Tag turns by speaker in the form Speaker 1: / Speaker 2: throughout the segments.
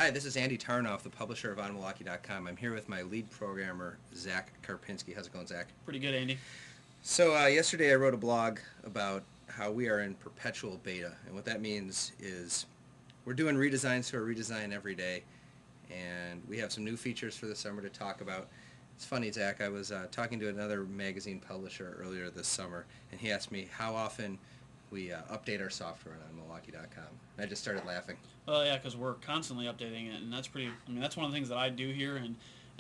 Speaker 1: Hi, this is Andy Tarnoff, the publisher of OnMilwaukee.com. I'm here with my lead programmer, Zach Karpinski. How's it going, Zach?
Speaker 2: Pretty good, Andy.
Speaker 1: So yesterday I wrote a blog about how we are in perpetual beta, and what that means is we're doing redesigns to our redesign every day, and we have some new features for the summer to talk about. It's funny, Zach, I was talking to another magazine publisher earlier this summer, and he asked me how often we update our software on Milwaukee.com. I just started laughing.
Speaker 2: Well, yeah, because we're constantly updating it, and that's pretty. I mean, that's one of the things that I do here, and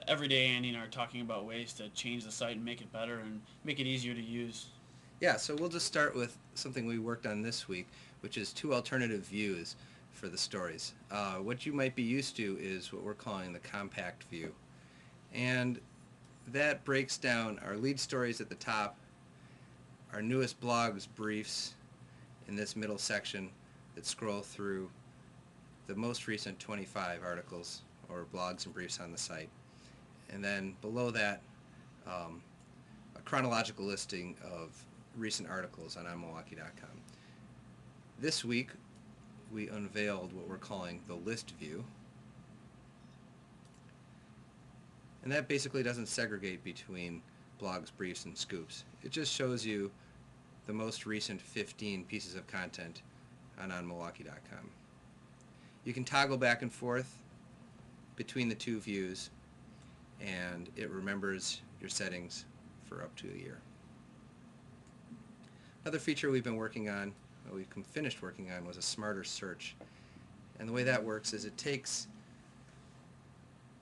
Speaker 2: every day Andy and I are talking about ways to change the site and make it better and make it easier to use.
Speaker 1: Yeah, so we'll just start with something we worked on this week, which is two alternative views for the stories. What you might be used to is what we're calling the compact view. And that breaks down our lead stories at the top, our newest blogs, briefs in this middle section that scroll through the most recent 25 articles or blogs and briefs on the site. And then below that, a chronological listing of recent articles on OnMilwaukee.com. This week, we unveiled what we're calling the list view. And that basically doesn't segregate between blogs, briefs, and scoops. It just shows you the most recent 15 pieces of content on OnMilwaukee.com. You can toggle back and forth between the two views, and it remembers your settings for up to a year. Another feature we've been working on, we've finished working on, was a smarter search. And the way that works is it takes,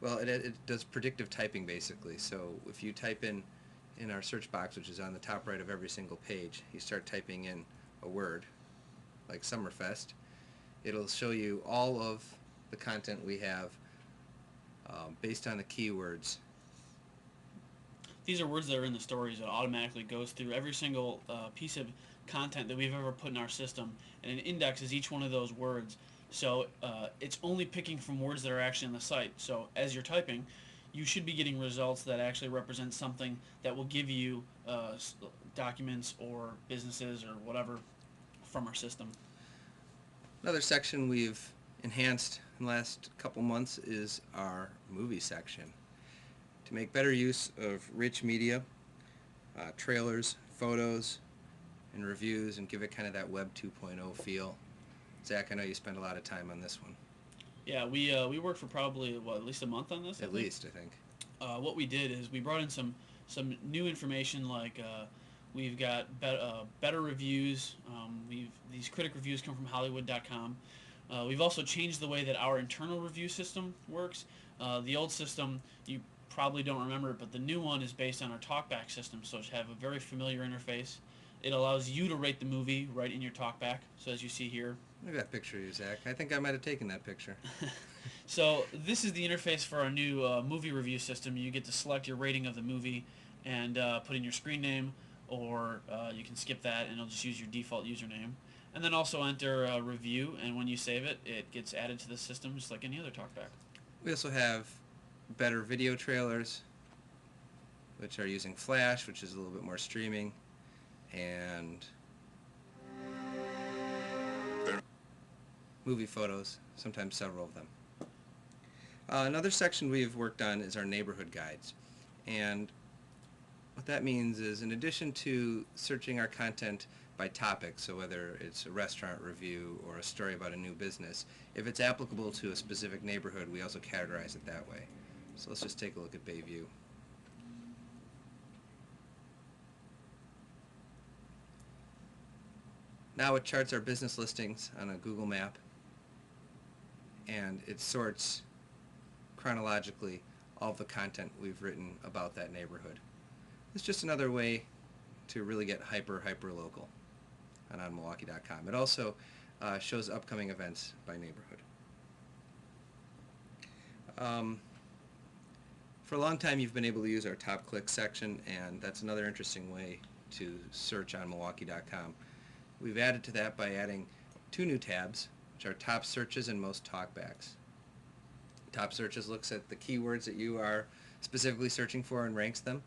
Speaker 1: well, it does predictive typing basically. So if you type in our search box, which is on the top right of every single page, you start typing in a word, like Summerfest, it'll show you all of the content we have based on the keywords.
Speaker 2: These are words that are in the stories that automatically goes through every single piece of content that we've ever put in our system, and it indexes each one of those words. So it's only picking from words that are actually on the site. So as you're typing, you should be getting results that actually represent something that will give you documents or businesses or whatever from our system.
Speaker 1: Another section we've enhanced in the last couple months is our movie section. To make better use of rich media, trailers, photos, and reviews, and give it kind of that Web 2.0 feel. Zach, I know you spend a lot of time on this one.
Speaker 2: Yeah, we worked for probably at least a month on this.
Speaker 1: At least, I think.
Speaker 2: What we did is we brought in some new information, like we've got better reviews. These critic reviews come from Hollywood.com. We've also changed the way that our internal review system works. The old system, you probably don't remember it, but the new one is based on our TalkBack system, so it have a very familiar interface. It allows you to rate the movie right in your TalkBack, so as you see here.
Speaker 1: Look at that picture of you, Zach. I think I might have taken that picture.
Speaker 2: So this is the interface for our new movie review system. You get to select your rating of the movie and put in your screen name, or you can skip that and it'll just use your default username. And then also enter a review, and when you save it, it gets added to the system just like any other TalkBack.
Speaker 1: We also have better video trailers, which are using Flash, which is a little bit more streaming, and movie photos, sometimes several of them. Another section we've worked on is our neighborhood guides. And what that means is, in addition to searching our content by topic, so whether it's a restaurant review or a story about a new business, if it's applicable to a specific neighborhood, we also categorize it that way. So let's just take a look at Bayview. Now it charts our business listings on a Google map, and it sorts chronologically all of the content we've written about that neighborhood. It's just another way to really get hyper local on OnMilwaukee.com. It also shows upcoming events by neighborhood. For a long time you've been able to use our top click section, and that's another interesting way to search on Milwaukee.com. We've added to that by adding two new tabs, which are top searches and most talkbacks. Top searches looks at the keywords that you are specifically searching for and ranks them,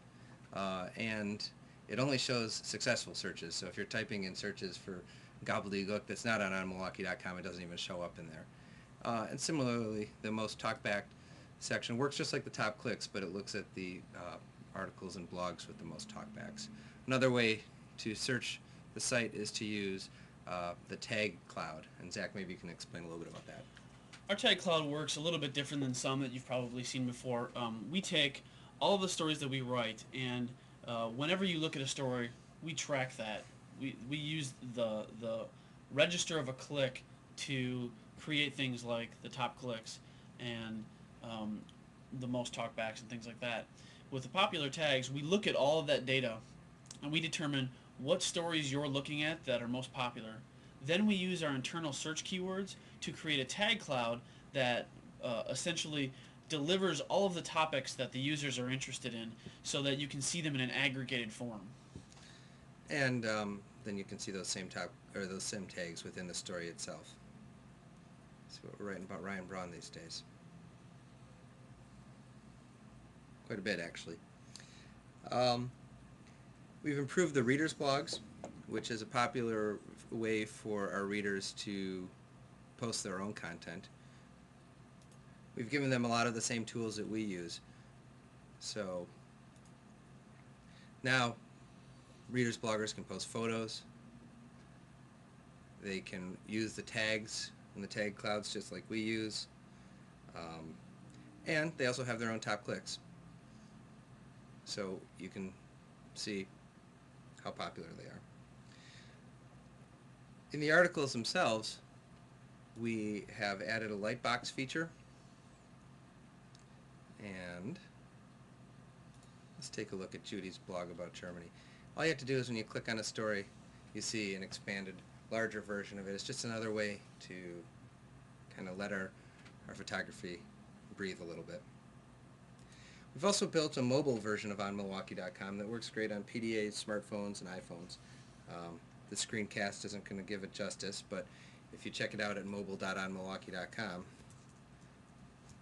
Speaker 1: and it only shows successful searches. So if you're typing in searches for gobbledygook that's not on Milwaukee.com, it doesn't even show up in there. And similarly, the most talkback section works just like the top clicks, but it looks at the articles and blogs with the most talkbacks. Another way to search the site is to use the tag cloud. And Zach, maybe you can explain a little bit about that.
Speaker 2: Our tag cloud works a little bit different than some that you've probably seen before. We take all of the stories that we write, and whenever you look at a story, we track that. We use the register of a click to create things like the top clicks and the most talkbacks and things like that. With the popular tags, we look at all of that data and we determine what stories you're looking at that are most popular. Then we use our internal search keywords to create a tag cloud that essentially delivers all of the topics that the users are interested in so that you can see them in an aggregated form.
Speaker 1: And then you can see those same those same tags within the story itself. That's what we're writing about Ryan Braun these days. Quite a bit, actually. We've improved the readers' blogs, which is a popular way for our readers to post their own content. We've given them a lot of the same tools that we use. So now readers' bloggers can post photos. They can use the tags and the tag clouds just like we use. And they also have their own top clicks. So you can see how popular they are. In the articles themselves, we have added a lightbox feature. And let's take a look at Judy's blog about Germany. All you have to do is when you click on a story, you see an expanded, larger version of it. It's just another way to kind of let our photography breathe a little bit. We've also built a mobile version of OnMilwaukee.com that works great on PDAs, smartphones, and iPhones. The screencast isn't going to give it justice, but if you check it out at mobile.onmilwaukee.com,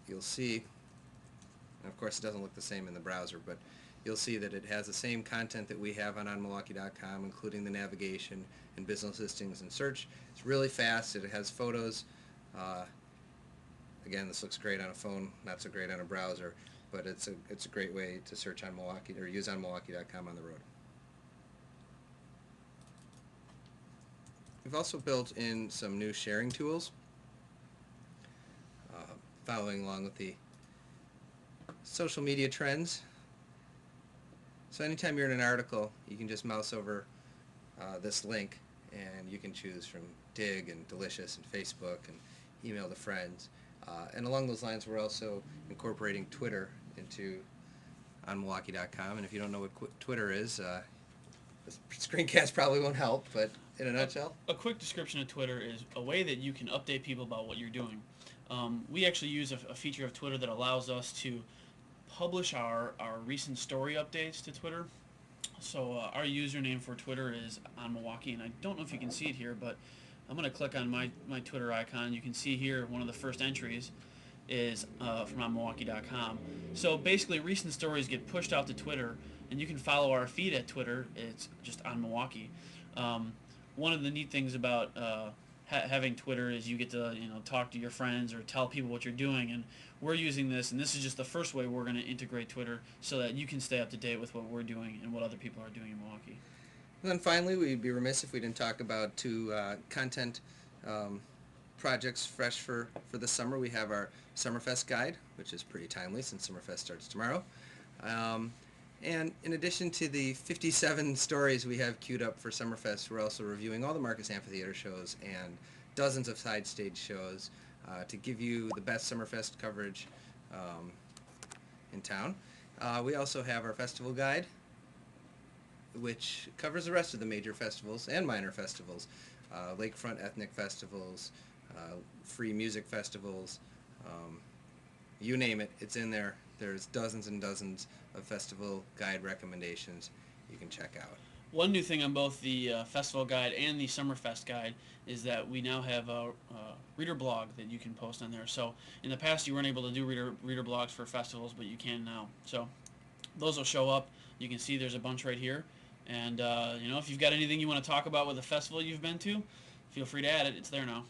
Speaker 1: you'll see, and of course it doesn't look the same in the browser, but you'll see that it has the same content that we have on onmilwaukee.com, including the navigation and business listings and search. It's really fast. It has photos. Again, this looks great on a phone, not so great on a browser, but it's a great way to search on Milwaukee or use onmilwaukee.com on the road. We've also built in some new sharing tools, following along with the social media trends. So anytime you're in an article, you can just mouse over this link and you can choose from Dig and Delicious and Facebook and email to friends. And along those lines, we're also incorporating Twitter into onmilwaukee.com. And if you don't know what Twitter is, this screencast probably won't help, but in a nutshell.
Speaker 2: A quick description of Twitter is a way that you can update people about what you're doing. We actually use a feature of Twitter that allows us to publish our recent story updates to Twitter. So our username for Twitter is onmilwaukee, and I don't know if you can see it here, but I'm going to click on my Twitter icon. You can see here one of the first entries is from onmilwaukee.com. So basically recent stories get pushed out to Twitter, and you can follow our feed at Twitter. It's just onmilwaukee. One of the neat things about having Twitter is you get to talk to your friends or tell people what you're doing, and we're using this, and this is just the first way we're going to integrate Twitter so that you can stay up to date with what we're doing and what other people are doing in Milwaukee.
Speaker 1: And then finally, we'd be remiss if we didn't talk about two content projects fresh for the summer. We have our Summerfest guide, which is pretty timely since Summerfest starts tomorrow. And in addition to the 57 stories we have queued up for Summerfest, we're also reviewing all the Marcus Amphitheater shows and dozens of side stage shows to give you the best Summerfest coverage in town. We also have our festival guide, which covers the rest of the major festivals and minor festivals, lakefront ethnic festivals, free music festivals, you name it, it's in there. There's dozens and dozens of festival guide recommendations you can check out.
Speaker 2: One new thing on both the festival guide and the Summerfest guide is that we now have a reader blog that you can post on there. So in the past you weren't able to do reader blogs for festivals, but you can now. So those will show up. You can see there's a bunch right here. And if you've got anything you want to talk about with a festival you've been to, feel free to add it. It's there now.